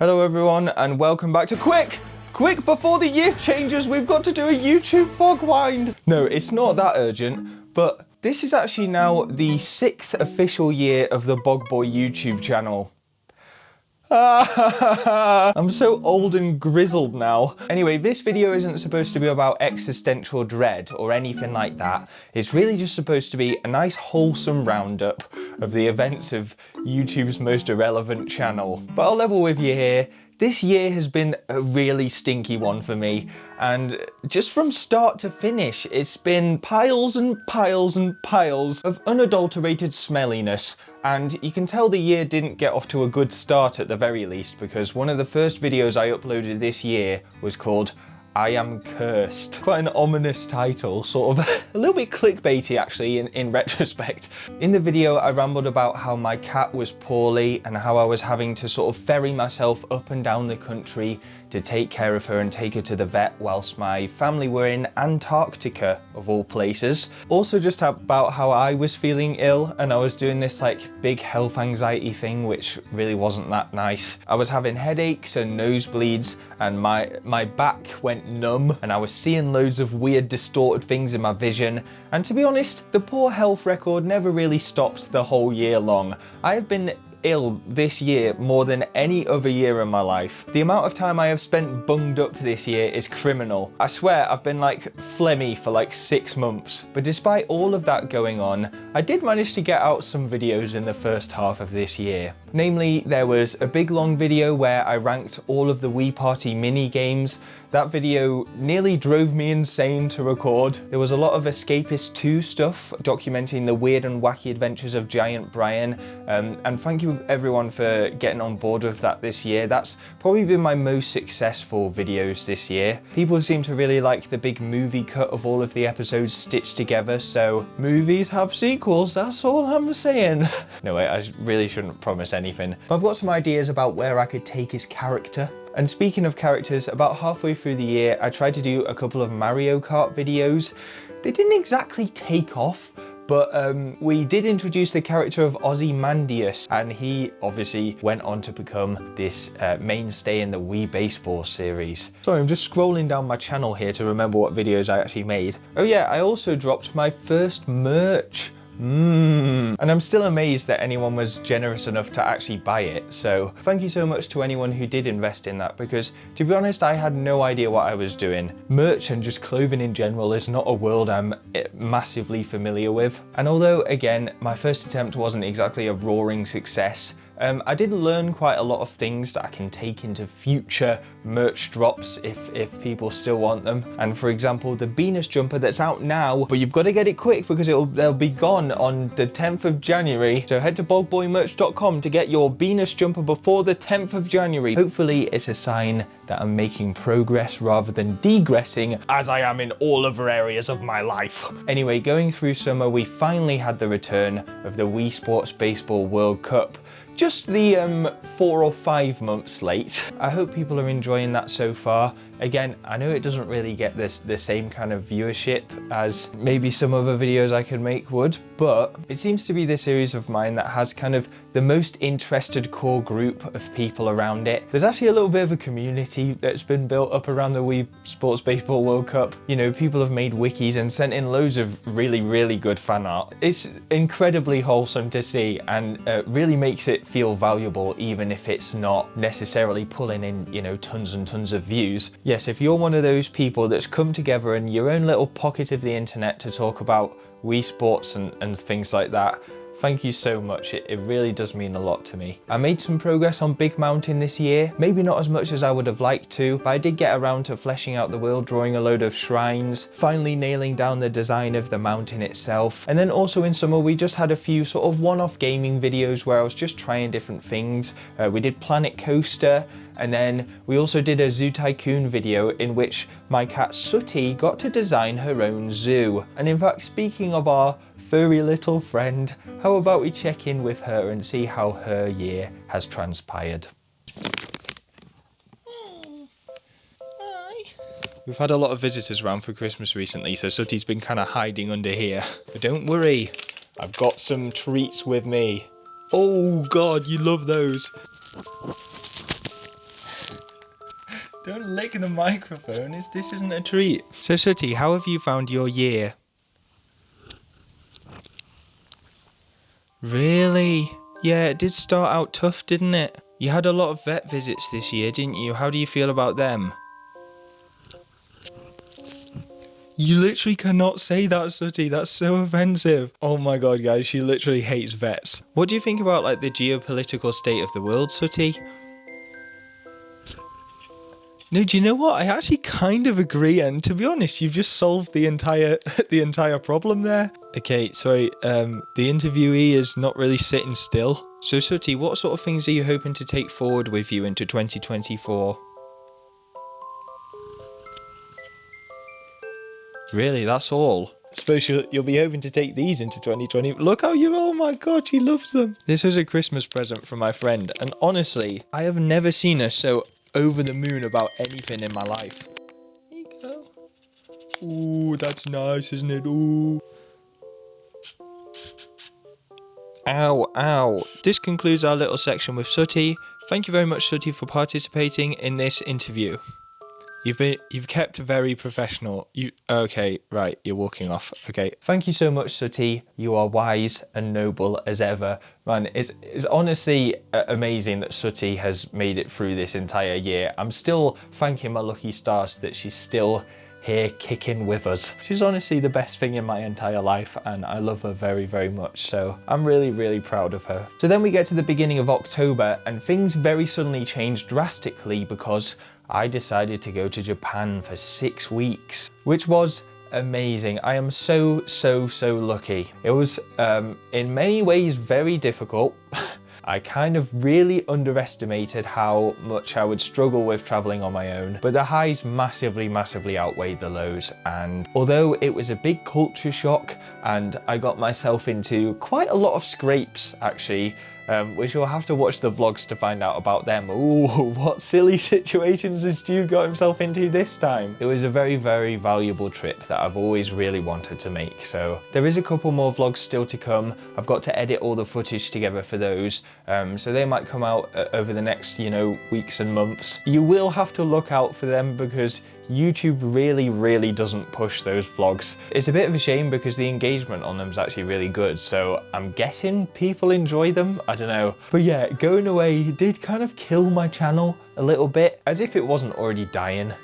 Hello everyone and welcome back to Quick before the year changes, we've got to do a YouTube Bogwind. No, it's not that urgent, but this is actually now the 6th official year of the BogBoy YouTube channel. I'm so old and grizzled now. Anyway, this video isn't supposed to be about existential dread or anything like that. It's really just supposed to be a nice wholesome roundup of the events of YouTube's most irrelevant channel. But I'll level with you here. This year has been a really stinky one for me, and just from start to finish, it's been piles and piles and piles of unadulterated smelliness. And you can tell the year didn't get off to a good start at the very least, because one of the first videos I uploaded this year was called I Am Cursed. Quite an ominous title, sort of a little bit clickbaity actually in retrospect. In the video I rambled about how my cat was poorly and how I was having to sort of ferry myself up and down the country to take care of her and take her to the vet whilst my family were in Antarctica, of all places. Also just about how I was feeling ill and I was doing this like big health anxiety thing, which really wasn't that nice. I was having headaches and nosebleeds and my back went numb and I was seeing loads of weird distorted things in my vision. And to be honest, the poor health record never really stopped the whole year long. I have been ill this year more than any other year in my life. The amount of time I have spent bunged up this year is criminal. I swear I've been like phlegmy for like 6 months. But despite all of that going on, I did manage to get out some videos in the first half of this year. Namely, there was a big long video where I ranked all of the Wii Party mini games. That video nearly drove me insane to record. There was a lot of Escapist 2 stuff, documenting the weird and wacky adventures of Giant Brian. And thank you everyone for getting on board with that this year. That's probably been my most successful videos this year. People seem to really like the big movie cut of all of the episodes stitched together, so movies have sequels, that's all I'm saying. No, wait, I really shouldn't promise anything. But I've got some ideas about where I could take his character. And speaking of characters, about halfway through the year, I tried to do a couple of Mario Kart videos. They didn't exactly take off, but we did introduce the character of Ozymandias, and he obviously went on to become this mainstay in the Wii Baseball series. Sorry, I'm just scrolling down my channel here to remember what videos I actually made. Oh yeah, I also dropped my first merch. And I'm still amazed that anyone was generous enough to actually buy it, so thank you so much to anyone who did invest in that, because to be honest I had no idea what I was doing. Merch and just clothing in general is not a world I'm massively familiar with, and although again my first attempt wasn't exactly a roaring success, I did learn quite a lot of things that I can take into future merch drops if people still want them. And for example, the Venus jumper that's out now, but you've got to get it quick because they'll be gone on the 10th of January. So head to bogboymerch.com to get your Venus jumper before the 10th of January. Hopefully it's a sign that I'm making progress rather than degressing, as I am in all other areas of my life. Anyway, going through summer, we finally had the return of the Wii Sports Baseball World Cup. Just the 4 or 5 months late. I hope people are enjoying that so far. Again, I know it doesn't really get the same kind of viewership as maybe some other videos I could make would, but it seems to be the series of mine that has kind of the most interested core group of people around it. There's actually a little bit of a community that's been built up around the Wii Sports Baseball World Cup. You know, people have made wikis and sent in loads of really, really good fan art. It's incredibly wholesome to see and really makes it feel valuable, even if it's not necessarily pulling in, you know, tons and tons of views. Yes, if you're one of those people that's come together in your own little pocket of the internet to talk about Wii Sports and things like that, thank you so much. It really does mean a lot to me. I made some progress on Big Mountain this year. Maybe not as much as I would have liked to, but I did get around to fleshing out the world, drawing a load of shrines, finally nailing down the design of the mountain itself. And then also in summer, we just had a few sort of one-off gaming videos where I was just trying different things. We did Planet Coaster, and then we also did a Zoo Tycoon video in which my cat Sooty got to design her own zoo. And in fact, speaking of our furry little friend, how about we check in with her and see how her year has transpired. Hi. We've had a lot of visitors around for Christmas recently, so Sooty's been kind of hiding under here. But don't worry, I've got some treats with me. Oh God, you love those. Don't lick the microphone, this isn't a treat. So Sooty, how have you found your year? Really? Yeah, it did start out tough, didn't it? You had a lot of vet visits this year, didn't you? How do you feel about them? You literally cannot say that, Sooty. That's so offensive. Oh my god, guys, she literally hates vets. What do you think about, like, the geopolitical state of the world, Sooty? No, do you know what? I actually kind of agree, and to be honest, you've just solved the entire problem there. Okay, sorry, the interviewee is not really sitting still. So, Sooty, what sort of things are you hoping to take forward with you into 2024? Really, that's all? I suppose you'll be hoping to take these into 2020. Look how oh my god, she loves them. This was a Christmas present from my friend, and honestly, I have never seen her so over the moon about anything in my life. Here you go. Ooh, that's nice, isn't it? Ooh. Ow, ow. This concludes our little section with Sooty. Thank you very much, Sooty, for participating in this interview. You've kept very professional. Okay, right, you're walking off. Okay. Thank you so much, Sooty. You are wise and noble as ever. Man, it's honestly amazing that Sooty has made it through this entire year. I'm still thanking my lucky stars that she's still here kicking with us. She's honestly the best thing in my entire life, and I love her very, very much. So I'm really, really proud of her. So then we get to the beginning of October, and things very suddenly changed drastically because I decided to go to Japan for 6 weeks, which was amazing. I am so lucky. It was in many ways very difficult. I kind of really underestimated how much I would struggle with traveling on my own, but the highs massively outweighed the lows, and although it was a big culture shock and I got myself into quite a lot of scrapes actually, which you'll have to watch the vlogs to find out about them. Ooh, what silly situations has Stu got himself into this time? It was a very valuable trip that I've always really wanted to make. So there is a couple more vlogs still to come. I've got to edit all the footage together for those. So they might come out over the next, weeks and months. You will have to look out for them because YouTube really doesn't push those vlogs. It's a bit of a shame because the engagement on them is actually really good, so I'm guessing people enjoy them. I don't know. But yeah, going away did kind of kill my channel a little bit, as if it wasn't already dying,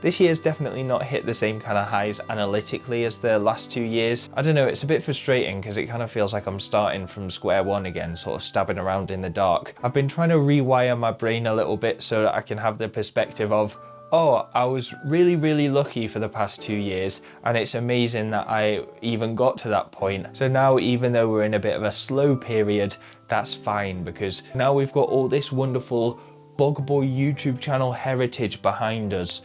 This year's definitely not hit the same kind of highs analytically as the last 2 years. I don't know, it's a bit frustrating because it kind of feels like I'm starting from square one again, sort of stabbing around in the dark. I've been trying to rewire my brain a little bit so that I can have the perspective of, oh, I was really lucky for the past 2 years, and it's amazing that I even got to that point. So now, even though we're in a bit of a slow period, that's fine because now we've got all this wonderful BogBoy YouTube channel heritage behind us.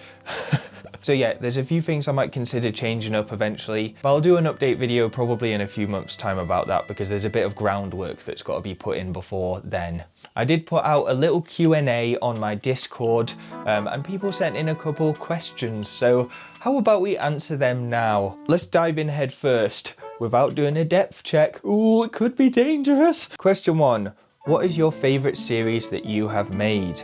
So yeah, there's a few things I might consider changing up eventually, but I'll do an update video probably in a few months' time about that because there's a bit of groundwork that's got to be put in before then. I did put out a little Q&A on my Discord, and people sent in a couple questions, so how about we answer them now? Let's dive in head first without doing a depth check. Ooh, it could be dangerous. Question 1. What is your favourite series that you have made?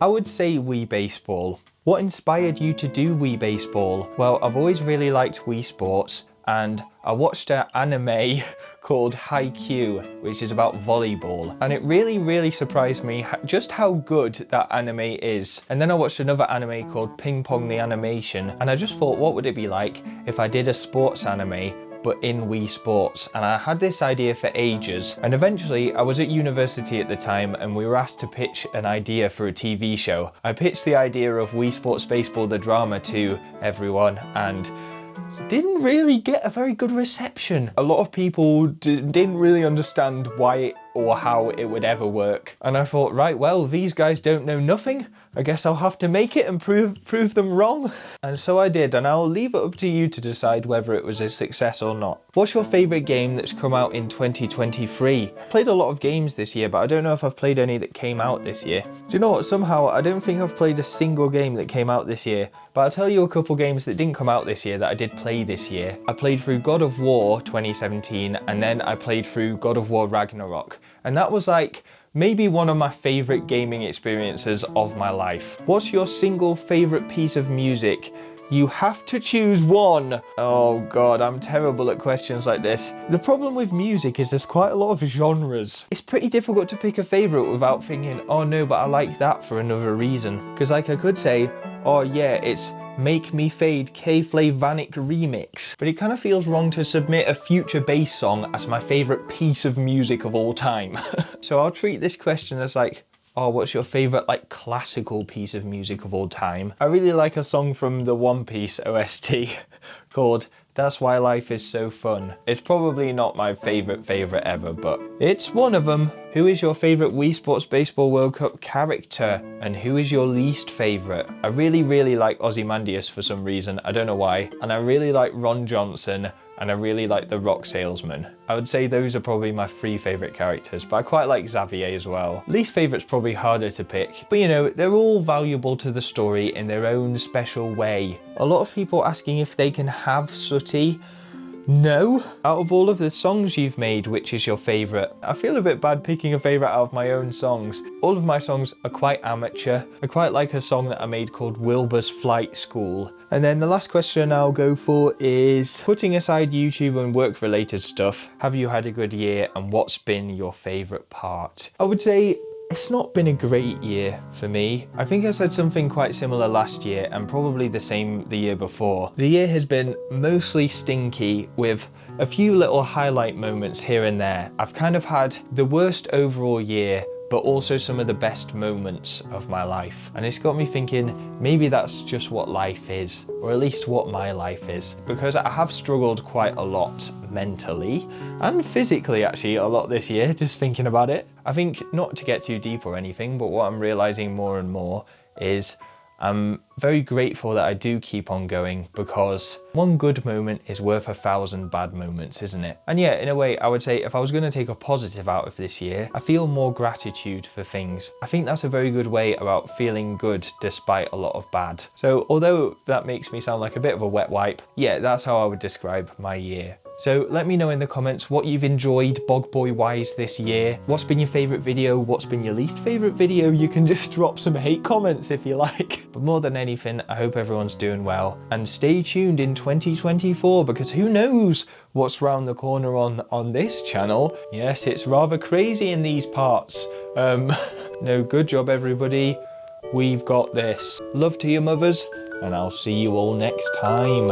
I would say Wii Baseball. What inspired you to do Wii Baseball? Well, I've always really liked Wii Sports, and I watched an anime called Thankyou, which is about volleyball, and it really surprised me just how good that anime is. And then I watched another anime called Ping Pong the Animation, and I just thought, what would it be like if I did a sports anime but in Wii Sports? And I had this idea for ages, and eventually I was at university at the time and we were asked to pitch an idea for a TV show. I pitched the idea of Wii Sports Baseball the drama to everyone, and didn't really get a very good reception. A lot of people didn't really understand why or how it would ever work. And I thought, right, well, these guys don't know nothing. I guess I'll have to make it and prove them wrong. And so I did, and I'll leave it up to you to decide whether it was a success or not. What's your favourite game that's come out in 2023? I played a lot of games this year, but I don't know if I've played any that came out this year. Do you know what? Somehow, I don't think I've played a single game that came out this year. But I'll tell you a couple games that didn't come out this year that I did play this year. I played through God of War 2017, and then I played through God of War Ragnarok. And that was like maybe one of my favourite gaming experiences of my life. What's your single favourite piece of music? You have to choose one. Oh God, I'm terrible at questions like this. The problem with music is there's quite a lot of genres. It's pretty difficult to pick a favourite without thinking, oh no, but I like that for another reason. Because like I could say, oh yeah, it's Make Me Fade K-Flavanic remix. But it kind of feels wrong to submit a future bass song as my favourite piece of music of all time. So I'll treat this question as like, oh, what's your favourite like classical piece of music of all time? I really like a song from the One Piece OST called That's Why Life Is So Fun. It's probably not my favourite ever, but it's one of them. Who is your favourite Wii Sports Baseball World Cup character? And who is your least favourite? I really like Ozymandias for some reason, I don't know why. And I really like Ron Johnson, and I really like the Rock Salesman. I would say those are probably my 3 favourite characters, but I quite like Xavier as well. Least favourite's probably harder to pick, but you know, they're all valuable to the story in their own special way. A lot of people asking if they can have Sooty. No. Out of all of the songs you've made, which is your favourite? I feel a bit bad picking a favourite out of my own songs. All of my songs are quite amateur. I quite like a song that I made called Wilbur's Flight School. And then the last question I'll go for is, putting aside YouTube and work related stuff, have you had a good year and what's been your favourite part? I would say it's not been a great year for me. I think I said something quite similar last year and probably the same the year before. The year has been mostly stinky with a few little highlight moments here and there. I've kind of had the worst overall year, but also some of the best moments of my life. And it's got me thinking, maybe that's just what life is, or at least what my life is. Because I have struggled quite a lot mentally and physically actually a lot this year, just thinking about it. I think, not to get too deep or anything, but what I'm realizing more and more is I'm very grateful that I do keep on going, because one good moment is worth 1,000 bad moments, isn't it? And yeah, in a way, I would say if I was going to take a positive out of this year, I feel more gratitude for things. I think that's a very good way about feeling good despite a lot of bad. So although that makes me sound like a bit of a wet wipe, yeah, that's how I would describe my year. So let me know in the comments what you've enjoyed BogBoy wise this year. What's been your favourite video? What's been your least favourite video? You can just drop some hate comments if you like. But more than anything, I hope everyone's doing well. And stay tuned in 2024, because who knows what's round the corner on this channel. Yes, it's rather crazy in these parts. No, good job everybody. We've got this. Love to your mothers, and I'll see you all next time.